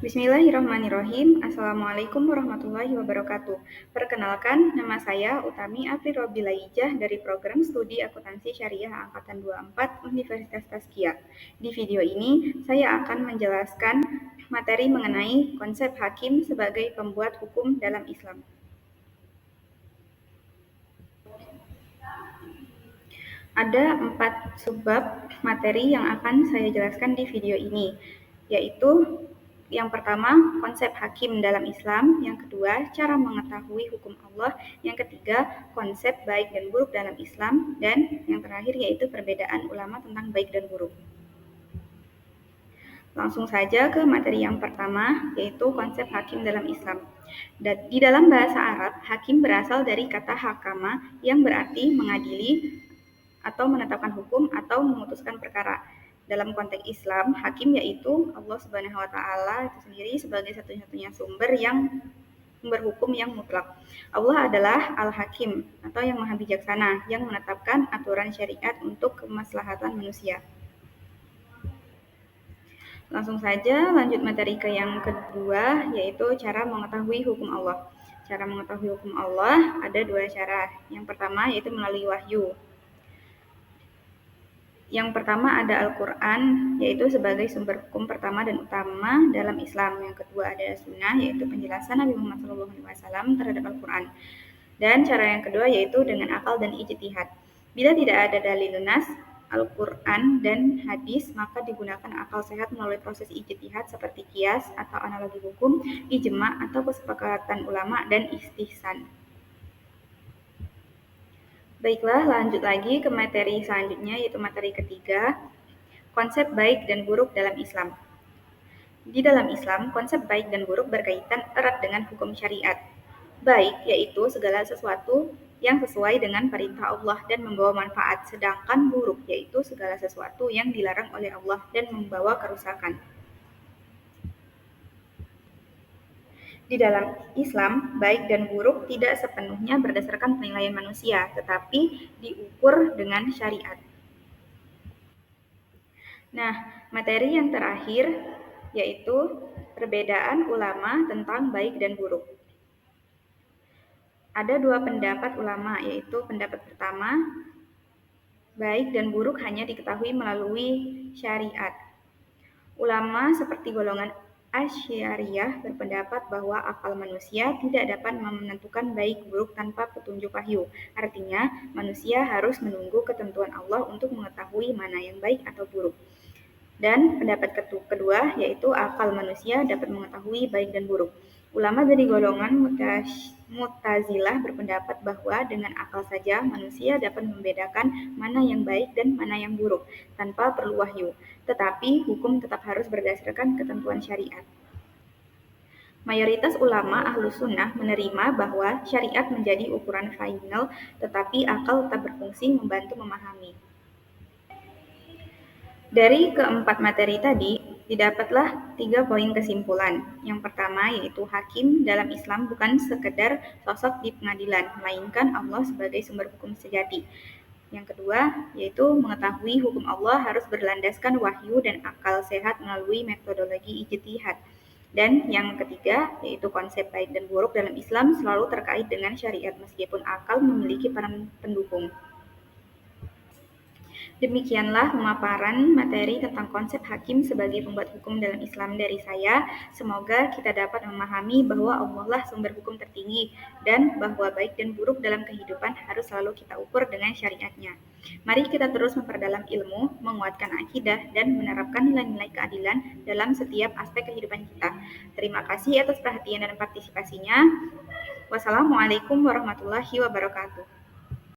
Bismillahirrahmanirrahim. Assalamualaikum warahmatullahi wabarakatuh. Perkenalkan, nama saya Utami Apri Robilaijah dari Program Studi Akuntansi Syariah Angkatan 24 Universitas Tazkiyah. Di video ini, saya akan menjelaskan materi mengenai konsep hakim sebagai pembuat hukum dalam Islam. Ada 4 subbab materi yang akan saya jelaskan di video ini, yaitu yang pertama, konsep hakim dalam Islam. Yang kedua, cara mengetahui hukum Allah. Yang ketiga, konsep baik dan buruk dalam Islam. Dan yang terakhir yaitu perbedaan ulama tentang baik dan buruk. Langsung saja ke materi yang pertama, yaitu konsep hakim dalam Islam. Di dalam bahasa Arab, hakim berasal dari kata hakama yang berarti mengadili atau menetapkan hukum atau memutuskan perkara. Dalam konteks Islam, hakim yaitu Allah Subhanahu wa taala itu sendiri sebagai satu-satunya sumber hukum yang mutlak. Allah adalah Al-Hakim atau yang Maha Bijaksana yang menetapkan aturan syariat untuk kemaslahatan manusia. Langsung saja lanjut materi ke yang kedua, yaitu cara mengetahui hukum Allah. Cara mengetahui hukum Allah ada 2 cara. Yang pertama yaitu melalui wahyu. Yang pertama ada Al-Quran, yaitu sebagai sumber hukum pertama dan utama dalam Islam. Yang kedua ada Sunnah, yaitu penjelasan Nabi Muhammad SAW terhadap Al-Quran. Dan cara yang kedua yaitu dengan akal dan ijtihad. Bila tidak ada dalil nas, Al-Quran dan hadis, maka digunakan akal sehat melalui proses ijtihad seperti qiyas atau analogi hukum, ijma atau kesepakatan ulama, dan istihsan. Baiklah, lanjut lagi ke materi selanjutnya, yaitu materi ketiga, konsep baik dan buruk dalam Islam. Di dalam Islam, konsep baik dan buruk berkaitan erat dengan hukum syariat. Baik yaitu segala sesuatu yang sesuai dengan perintah Allah dan membawa manfaat, sedangkan buruk yaitu segala sesuatu yang dilarang oleh Allah dan membawa kerusakan. Di dalam Islam, baik dan buruk tidak sepenuhnya berdasarkan penilaian manusia, tetapi diukur dengan syariat. Nah, materi yang terakhir yaitu perbedaan ulama tentang baik dan buruk. Ada 2 pendapat ulama, yaitu pendapat pertama, baik dan buruk hanya diketahui melalui syariat. Ulama seperti golongan Asy'ariyah berpendapat bahwa akal manusia tidak dapat menentukan baik buruk tanpa petunjuk wahyu. Artinya, manusia harus menunggu ketentuan Allah untuk mengetahui mana yang baik atau buruk. Dan pendapat kedua yaitu akal manusia dapat mengetahui baik dan buruk. Ulama dari golongan Mu'tazilah berpendapat bahwa dengan akal saja manusia dapat membedakan mana yang baik dan mana yang buruk tanpa perlu wahyu. Tetapi hukum tetap harus berdasarkan ketentuan syariat. Mayoritas ulama Ahlus Sunnah menerima bahwa syariat menjadi ukuran final, tetapi akal tetap berfungsi membantu memahami. Dari keempat materi tadi, didapatlah 3 poin kesimpulan. Yang pertama yaitu hakim dalam Islam bukan sekedar sosok di pengadilan, melainkan Allah sebagai sumber hukum sejati. Yang kedua yaitu mengetahui hukum Allah harus berlandaskan wahyu dan akal sehat melalui metodologi ijtihad. Dan yang ketiga yaitu konsep baik dan buruk dalam Islam selalu terkait dengan syariat meskipun akal memiliki peran pendukung. Demikianlah pemaparan materi tentang konsep hakim sebagai pembuat hukum dalam Islam dari saya. Semoga kita dapat memahami bahwa Allah lah sumber hukum tertinggi dan bahwa baik dan buruk dalam kehidupan harus selalu kita ukur dengan syariatnya. Mari kita terus memperdalam ilmu, menguatkan akidah, dan menerapkan nilai-nilai keadilan dalam setiap aspek kehidupan kita. Terima kasih atas perhatian dan partisipasinya. Wassalamualaikum warahmatullahi wabarakatuh.